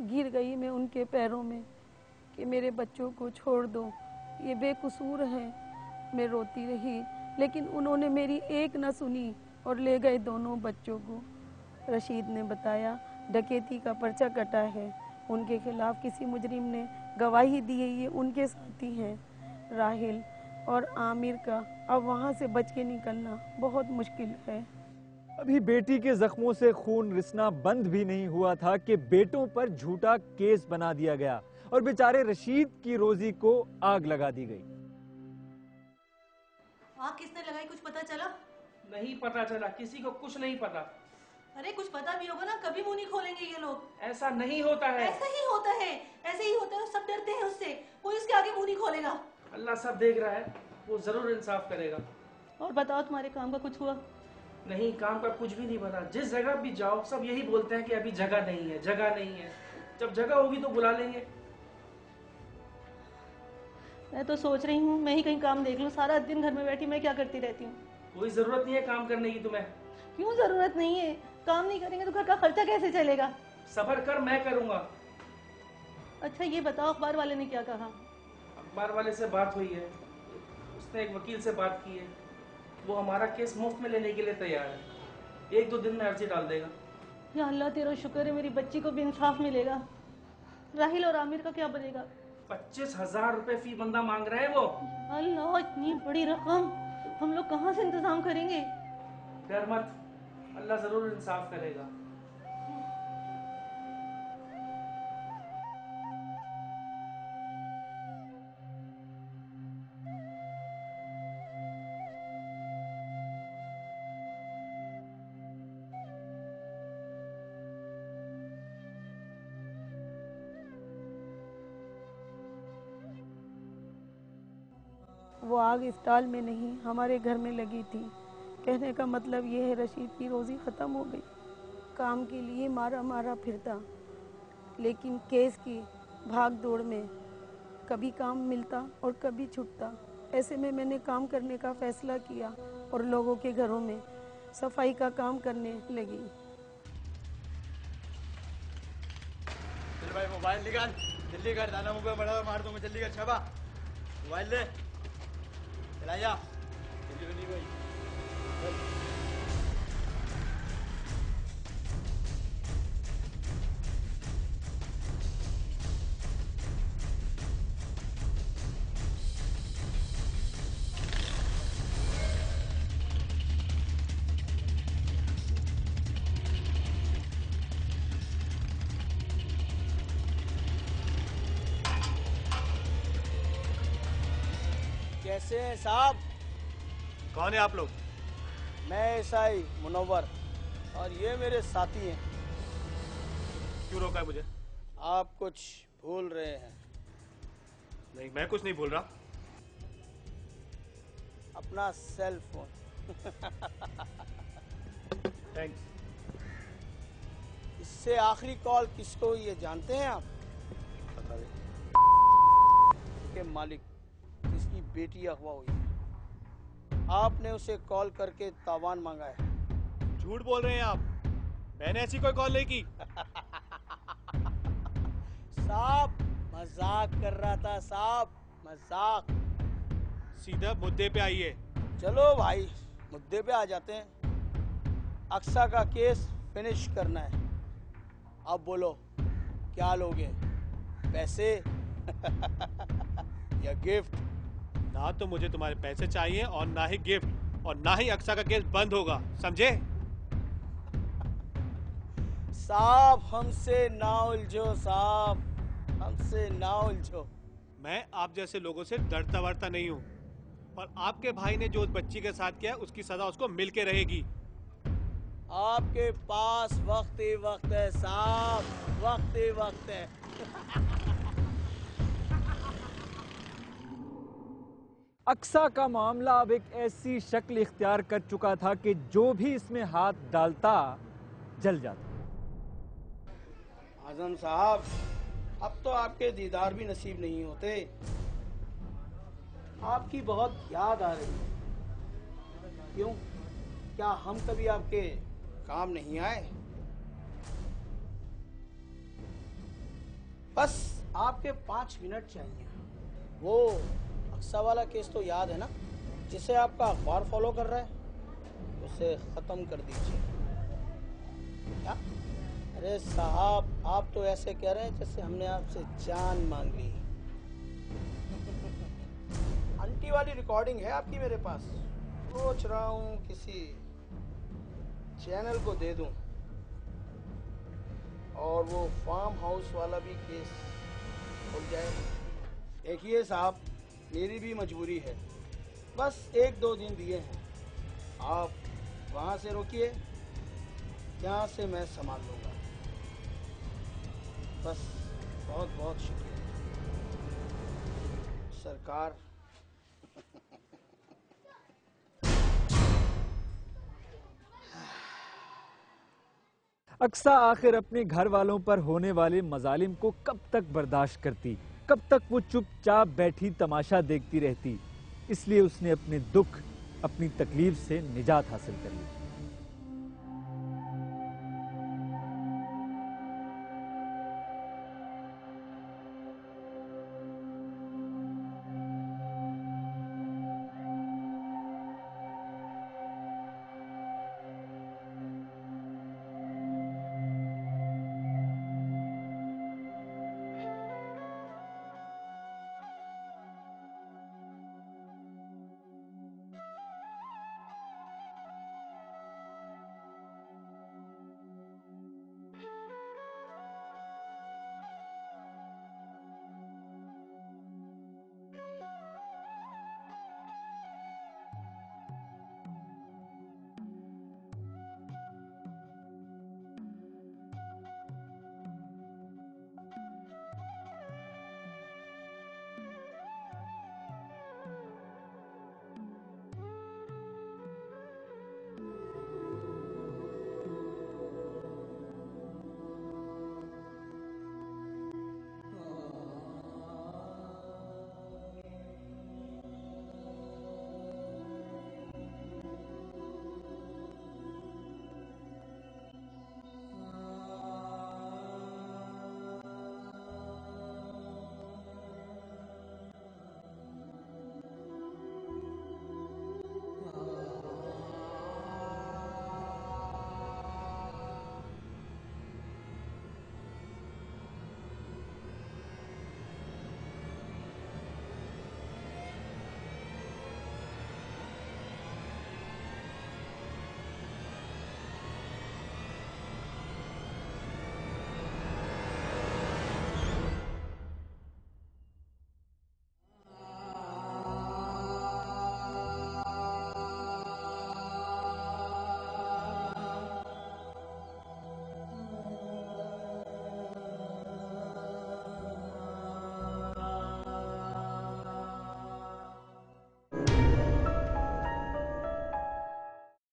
गिर गई मैं उनके पैरों में कि मेरे बच्चों को छोड़ दो, ये बेकसूर हैं। मैं रोती रही, लेकिन उन्होंने मेरी एक न सुनी और ले गए दोनों बच्चों को। रशीद ने बताया डकैती का पर्चा कटा है, उनके खिलाफ किसी मुजरिम ने गवाही दी है, ये उनके साथी हैं। राहिल और आमिर का अब वहाँ से बच के निकलना बहुत मुश्किल है। अभी बेटी के जख्मों से खून रिसना बंद भी नहीं हुआ था कि बेटों पर झूठा केस बना दिया गया और बेचारे रशीद की रोजी को आग लगा दी गई। आग किसने लगाई, कुछ पता चला? नहीं पता चला, किसी को कुछ नहीं पता। अरे कुछ पता भी होगा ना, कभी मुंह नहीं खोलेंगे ये लोग। ऐसा नहीं होता है। ऐसा ही होता है, ऐसे ही होता है, सब डरते हैं उससे, कोई उसके आगे मुंह नहीं खोलेगा। अल्लाह सब देख रहा है, वो जरूर इंसाफ करेगा। और बताओ तुम्हारे काम का कुछ हुआ? नहीं, काम का कुछ भी नहीं पता। जिस जगह भी जाओ सब यही बोलते हैं कि अभी जगह नहीं है, जगह नहीं है। जब जगह होगी तो बुला लेंगे। मैं तो सोच रही हूँ मैं ही कहीं काम देख लूँ, सारा दिन घर में बैठी मैं क्या करती रहती हूँ। कोई जरूरत नहीं है काम करने की तुम्हें। क्यों जरूरत नहीं है? काम नहीं करेंगे तो घर का खर्चा कैसे चलेगा? सबर कर, मैं करूंगा। अच्छा ये बताओ, अखबार वाले ने क्या कहा? अखबार वाले से बात हुई है, उसने एक वकील से बात की है, वो हमारा केस मुफ्त में लेने के लिए तैयार है। 1-2 दिन में अर्जी डाल देगा। या अल्लाह तेरा शुक्र है, मेरी बच्ची को भी इंसाफ मिलेगा। राहिल और आमिर का क्या बनेगा? 25,000 रुपए फी बंदा मांग रहा है वो। अल्लाह, इतनी बड़ी रकम हम लोग कहाँ से इंतजाम करेंगे? डर मत, अल्लाह जरूर इंसाफ करेगा। वो आग स्टॉल में नहीं, हमारे घर में लगी थी। कहने का मतलब ये है रशीद की रोज़ी ख़त्म हो गई। काम के लिए मारा मारा फिरता, लेकिन केस की भाग दौड़ में कभी काम मिलता और कभी छूटता। ऐसे में मैंने काम करने का फ़ैसला किया और लोगों के घरों में सफाई का काम करने लगी। चल भाई मोबाइल निकाल, जल्दी कर, दाना मुझे बड़ा मार दूंगा, जल्दी कर छापा, मोबाइल ले, चला जा जल्दी जल्दी भाई। कैसे हैं साहब? कौन है आप लोग? मैं एसआई मुनव्वर और ये मेरे साथी हैं। क्यों रोका है मुझे? आप कुछ भूल रहे हैं। नहीं, मैं कुछ नहीं भूल रहा। अपना सेल फोन। थैंक्स। इससे आखिरी कॉल किसको हुई है जानते हैं आप? बता दे। के मालिक जिसकी बेटी अगवा हुई है, आपने उसे कॉल करके तावान मांगा है। झूठ बोल रहे हैं आप, मैंने ऐसी कोई कॉल नहीं की। साहब मजाक कर रहा था साहब, मजाक। सीधा मुद्दे पे आइए। चलो भाई मुद्दे पे आ जाते हैं। अक्सा का केस फिनिश करना है। अब बोलो क्या लोगे, पैसे या गिफ्ट? ना तो मुझे तुम्हारे पैसे चाहिए और ना ही गिफ्ट, और ना ही अक्सा का केस बंद होगा, समझे? साहब हमसे ना उलझो साहब, हमसे ना उलझो। मैं आप जैसे लोगों से डरता वरता नहीं हूँ, और आपके भाई ने जो उस बच्ची के साथ किया उसकी सजा उसको मिल के रहेगी। आपके पास वक्त ही वक्त है साहब, वक्त ही वक्त है। अक्सा का मामला अब एक ऐसी शक्ल इख्तियार कर चुका था कि जो भी इसमें हाथ डालता जल जाता। आजम साहब अब तो आपके दीदार भी नसीब नहीं होते। आपकी बहुत याद आ रही है। क्यों, क्या हम कभी आपके काम नहीं आए? बस आपके 5 मिनट चाहिए। वो अक्सा वाला केस तो याद है ना, जिसे आपका अखबार फॉलो कर रहा है? उसे खत्म कर दीजिए। क्या? अरे साहब, आप तो ऐसे कह रहे हैं जैसे हमने आपसे जान मांग ली। आंटी वाली रिकॉर्डिंग है आपकी मेरे पास, सोच रहा हूँ किसी चैनल को दे दूं और वो फार्म हाउस वाला भी केस खुल जाए। देखिए साहब, मेरी भी मजबूरी है, बस 1-2 दिन दिए हैं, आप वहां से रोकिए, यहाँ से मैं संभाल लूंगा। बस बहुत बहुत शुक्रिया सरकार। अक्सा आखिर अपने घर वालों पर होने वाले मजालिम को कब तक बर्दाश्त करती, कब तक वो चुपचाप बैठी तमाशा देखती रहती। इसलिए उसने अपने दुख, अपनी तकलीफ से निजात हासिल कर ली।